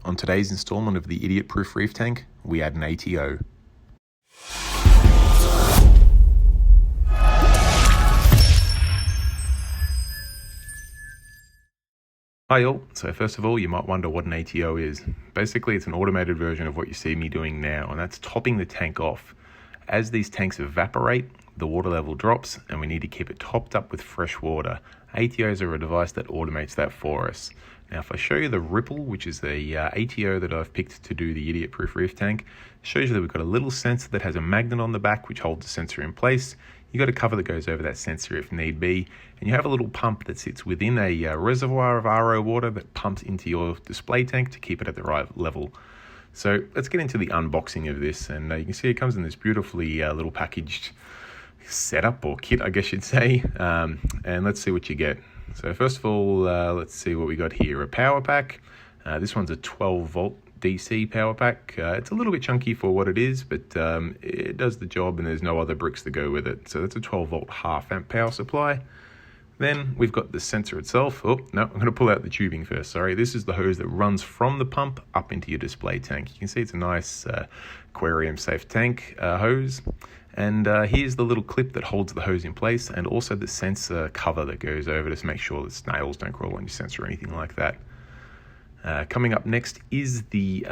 On today's installment of the Idiot Proof Reef Tank, we add an ATO. Hi all, so first of all you might wonder what an ATO is. Basically it's an automated version of what you see me doing now, and that's topping the tank off. As these tanks evaporate, the water level drops and we need to keep it topped up with fresh water. ATOs are a device that automates that for us. Now if I show you the Ripple, which is the ATO that I've picked to do the Idiot Proof Reef Tank, it shows you that we've got a little sensor that has a magnet on the back which holds the sensor in place. You've got a cover that goes over that sensor if need be, and you have a little pump that sits within a reservoir of RO water that pumps into your display tank to keep it at the right level. So let's get into the unboxing of this, and you can see it comes in this beautifully little packaged setup or kit, I guess you'd say, and let's see what you get. So first of all, let's see what we got here. A power pack. This one's a 12 volt DC power pack. It's a little bit chunky for what it is, but it does the job and there's no other bricks to go with it. So that's a 12 volt half amp power supply. Then we've got the sensor itself. Oh, no, I'm going to pull out the tubing first, sorry. This is the hose that runs from the pump up into your display tank. You can see it's a nice aquarium safe tank hose. And here's the little clip that holds the hose in place, and also the sensor cover that goes over to make sure that snails don't crawl on your sensor or anything like that. Coming up next is the,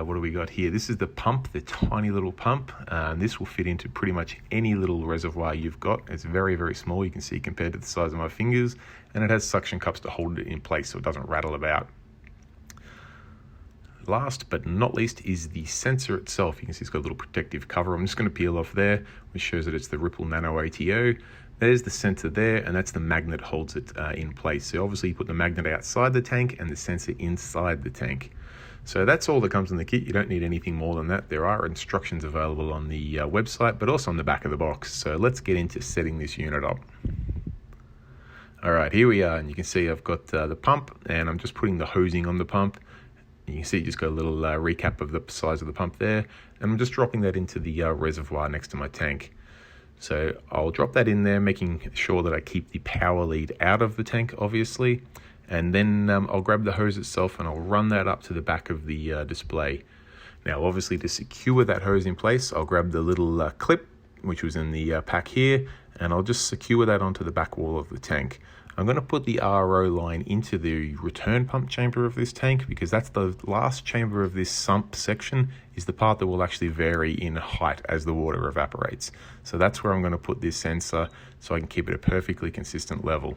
what do we got here? This is the pump, the tiny little pump. This will fit into pretty much any little reservoir you've got. It's very, very small, you can see, compared to the size of my fingers, and it has suction cups to hold it in place so it doesn't rattle about. Last but not least is the sensor itself. You can see it's got a little protective cover. I'm just going to peel off there, which shows that it's the Ripple Nano ATO. There's the sensor there, and that's the magnet holds it in place. So obviously you put the magnet outside the tank and the sensor inside the tank. So that's all that comes in the kit. You don't need anything more than that. There are instructions available on the website, but also on the back of the box. So let's get into setting this unit up. All right, here we are, and you can see I've got the pump, and I'm just putting the hosing on the pump. You can see you just got a little recap of the size of the pump there, and I'm just dropping that into the reservoir next to my tank. So I'll drop that in there, making sure that I keep the power lead out of the tank, obviously, and then I'll grab the hose itself and I'll run that up to the back of the display. Now obviously to secure that hose in place, I'll grab the little clip which was in the pack here, and I'll just secure that onto the back wall of the tank. I'm going to put the RO line into the return pump chamber of this tank, because that's the last chamber of this sump section, is the part that will actually vary in height as the water evaporates. So that's where I'm going to put this sensor so I can keep it a perfectly consistent level.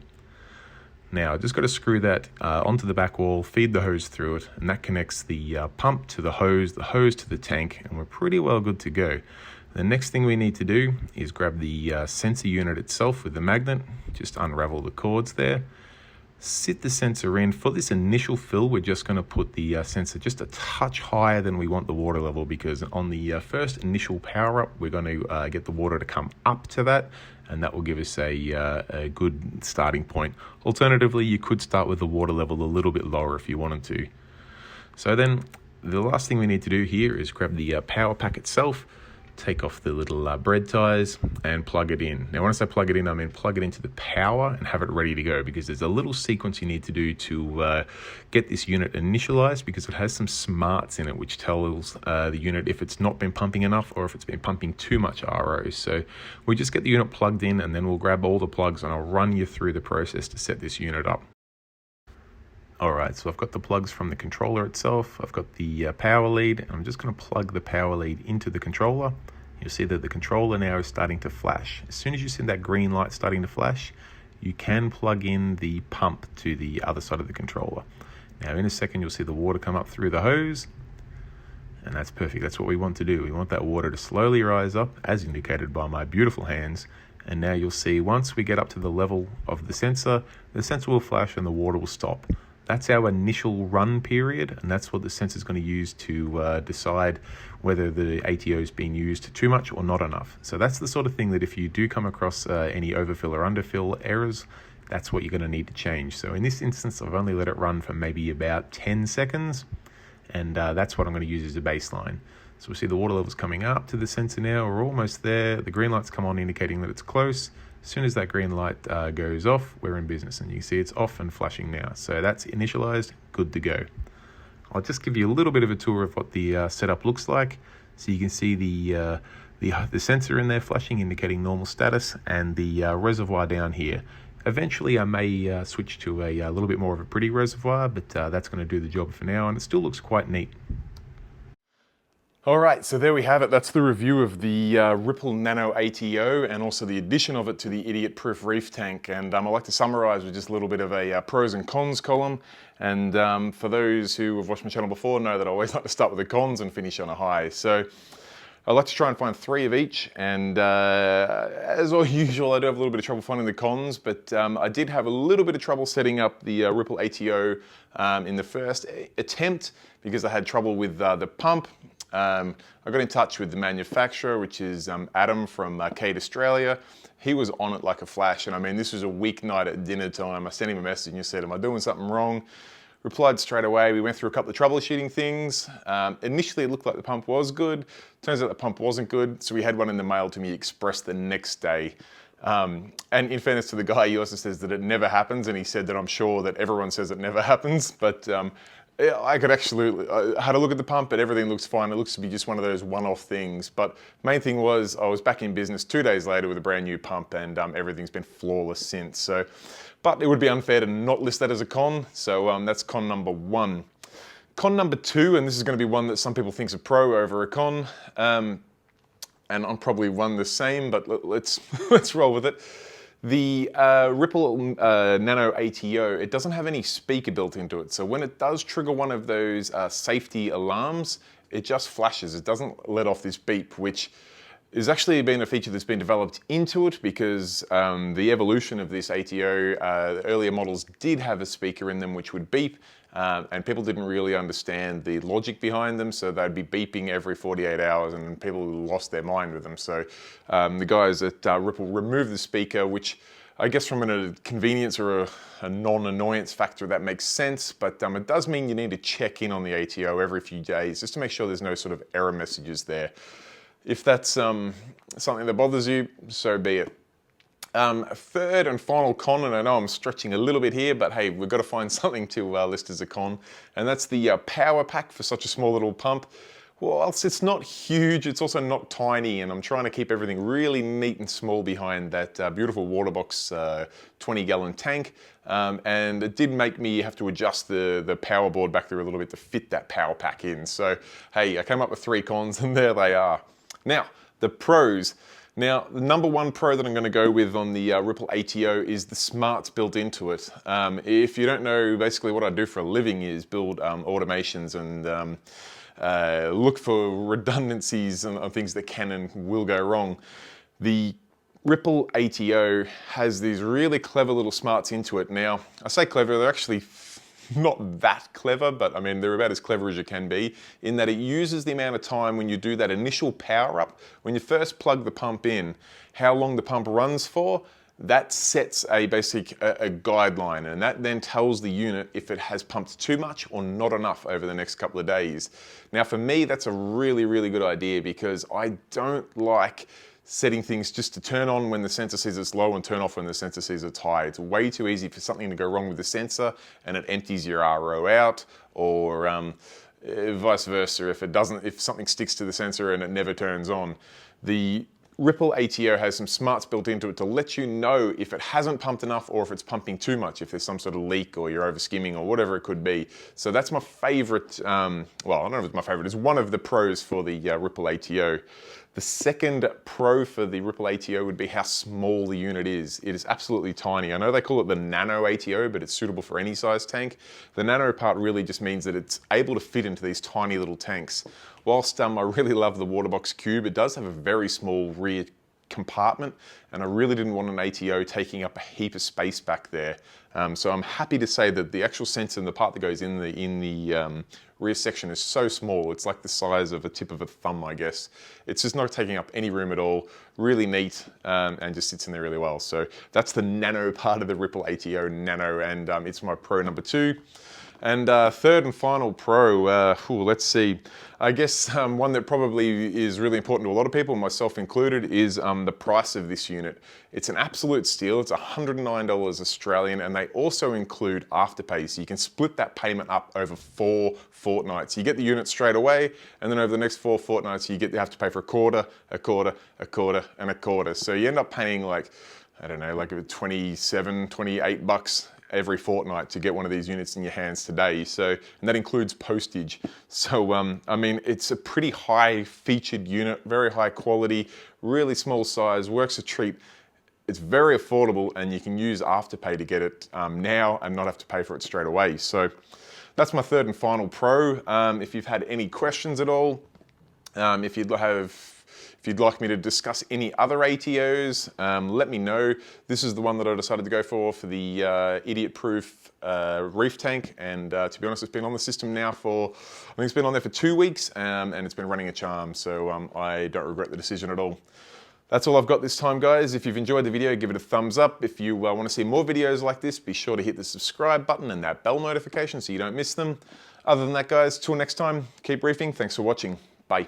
Now I just got to screw that onto the back wall, feed the hose through it, and that connects the pump to the hose to the tank, and we're pretty well good to go. The next thing we need to do is grab the sensor unit itself with the magnet, just unravel the cords there, sit the sensor in. For this initial fill, we're just going to put the sensor just a touch higher than we want the water level, because on the first initial power up, we're going to get the water to come up to that, and that will give us a good starting point. Alternatively, you could start with the water level a little bit lower if you wanted to. So then the last thing we need to do here is grab the power pack itself, take off the little bread ties and plug it in. Now when I say plug it in, I mean plug it into the power and have it ready to go, because there's a little sequence you need to do to get this unit initialized, because it has some smarts in it which tells the unit if it's not been pumping enough or if it's been pumping too much RO. So we just get the unit plugged in, and then we'll grab all the plugs and I'll run you through the process to set this unit up. Alright, so I've got the plugs from the controller itself, I've got the power lead, and I'm just going to plug the power lead into the controller. You'll see that the controller now is starting to flash. As soon as you see that green light starting to flash, you can plug in the pump to the other side of the controller. Now in a second you'll see the water come up through the hose, and that's perfect. That's what we want to do. We want that water to slowly rise up, as indicated by my beautiful hands. And now you'll see once we get up to the level of the sensor will flash and the water will stop. That's our initial run period, and that's what the sensor is going to use to decide whether the ATO is being used too much or not enough. So that's the sort of thing that if you do come across any overfill or underfill errors, that's what you're going to need to change. So in this instance, I've only let it run for maybe about 10 seconds, and that's what I'm going to use as a baseline. So we see the water levels coming up to the sensor now. We're almost there. The green lights come on, indicating that it's close. As soon as that green light goes off, we're in business, and you can see it's off and flashing now. So that's initialized, good to go. I'll just give you a little bit of a tour of what the setup looks like. So you can see the sensor in there flashing, indicating normal status, and the reservoir down here. Eventually I may switch to a little bit more of a pretty reservoir, but that's going to do the job for now, and it still looks quite neat. All right, so there we have it. That's the review of the Ripple Nano ATO and also the addition of it to the Idiot Proof Reef Tank. And I'd like to summarize with just a little bit of a pros and cons column. And for those who have watched my channel before know that I always like to start with the cons and finish on a high. So I like to try and find 3 of each, and as usual, I do have a little bit of trouble finding the cons, but I did have a little bit of trouble setting up the Ripple ATO in the first attempt because I had trouble with the pump. I got in touch with the manufacturer, which is Adam from Kate, Australia. He was on it like a flash, and I mean, this was a weeknight at dinner time. I sent him a message and he said, "Am I doing something wrong?" Replied straight away. We went through a couple of troubleshooting things. Initially, it looked like the pump was good. Turns out the pump wasn't good, so we had one in the mail to me express the next day. And in fairness to the guy, he also says that it never happens, and he said that I'm sure that everyone says it never happens, but I could actually, I had a look at the pump and everything looks fine. It looks to be just one of those one-off things. But main thing was I was back in business 2 days later with a brand new pump, and everything's been flawless since. So, but it would be unfair to not list that as a con. So that's con number 1. Con number 2, and this is going to be one that some people think is a pro over a con. And I'm probably one the same, but let's roll with it. The Ripple Nano ATO, it doesn't have any speaker built into it. So when it does trigger one of those safety alarms, it just flashes. It doesn't let off this beep, which is actually been a feature that's been developed into it because the evolution of this ATO, earlier models did have a speaker in them which would beep, and people didn't really understand the logic behind them, so they'd be beeping every 48 hours and people lost their mind with them. So the guys at Ripple removed the speaker, which I guess from a convenience or a non-annoyance factor, that makes sense, but it does mean you need to check in on the ATO every few days just to make sure there's no sort of error messages there. If that's something that bothers you, so be it. Third and final con, and I know I'm stretching a little bit here, but hey, we've got to find something to list as a con, and that's the power pack for such a small little pump. Whilst it's not huge, it's also not tiny, and I'm trying to keep everything really neat and small behind that beautiful water box 20-gallon tank, and it did make me have to adjust the power board back there a little bit to fit that power pack in. So hey, I came up with 3 cons, and there they are. Now, the pros. Now, the number 1 pro that I'm going to go with on the Ripple ATO is the smarts built into it. If you don't know, basically what I do for a living is build automations and look for redundancies and things that can and will go wrong. The Ripple ATO has these really clever little smarts into it. Now, I say clever, they're actually not that clever, but I mean, they're about as clever as you can be in that it uses the amount of time when you do that initial power up, when you first plug the pump in, how long the pump runs for, that sets a guideline, and that then tells the unit if it has pumped too much or not enough over the next couple of days. Now for me, that's a really, really good idea because I don't like setting things just to turn on when the sensor says it's low and turn off when the sensor says it's high. It's way too easy for something to go wrong with the sensor and it empties your RO out, or vice versa if something sticks to the sensor and it never turns on. The Ripple ATO has some smarts built into it to let you know if it hasn't pumped enough or if it's pumping too much, if there's some sort of leak or you're over skimming or whatever it could be. So that's my favorite, well, I don't know if it's my favorite, it's one of the pros for the Ripple ATO. The second pro for the Ripple ATO would be how small the unit is. It is absolutely tiny. I know they call it the Nano ATO, but it's suitable for any size tank. The nano part really just means that it's able to fit into these tiny little tanks. Whilst I really love the Waterbox Cube, it does have a very small rear compartment, and I really didn't want an ATO taking up a heap of space back there. So I'm happy to say that the actual sensor and the part that goes in the rear section is so small, it's like the size of a tip of a thumb, I guess. It's just not taking up any room at all, really neat, and just sits in there really well. So that's the nano part of the Ripple ATO Nano, and it's my pro number 2. And third and final pro, let's see. I guess one that probably is really important to a lot of people, myself included, is the price of this unit. It's an absolute steal. It's $109 Australian, and they also include Afterpay, so you can split that payment up over 4 fortnights. You get the unit straight away, and then over the next 4 fortnights, you have to pay for a quarter, a quarter, a quarter, and a quarter. So you end up paying like, I don't know, like $27, $28 every fortnight to get one of these units in your hands today. So, and that includes postage. So, I mean, it's a pretty high featured unit, very high quality, really small size, works a treat. It's very affordable, and you can use Afterpay to get it now and not have to pay for it straight away. So that's my third and final pro. If you've had any questions at all, if you'd like me to discuss any other ATOs, let me know. This is the one that I decided to go for the Idiot Proof Reef Tank, and to be honest, it's been on the system now for, I think it's been on there for 2 weeks, and it's been running a charm, so I don't regret the decision at all. That's all I've got this time, guys. If you've enjoyed the video, give it a thumbs up. If you want to see more videos like this, be sure to hit the subscribe button and that bell notification so you don't miss them. Other than that, guys, till next time, keep reefing. Thanks for watching. Bye.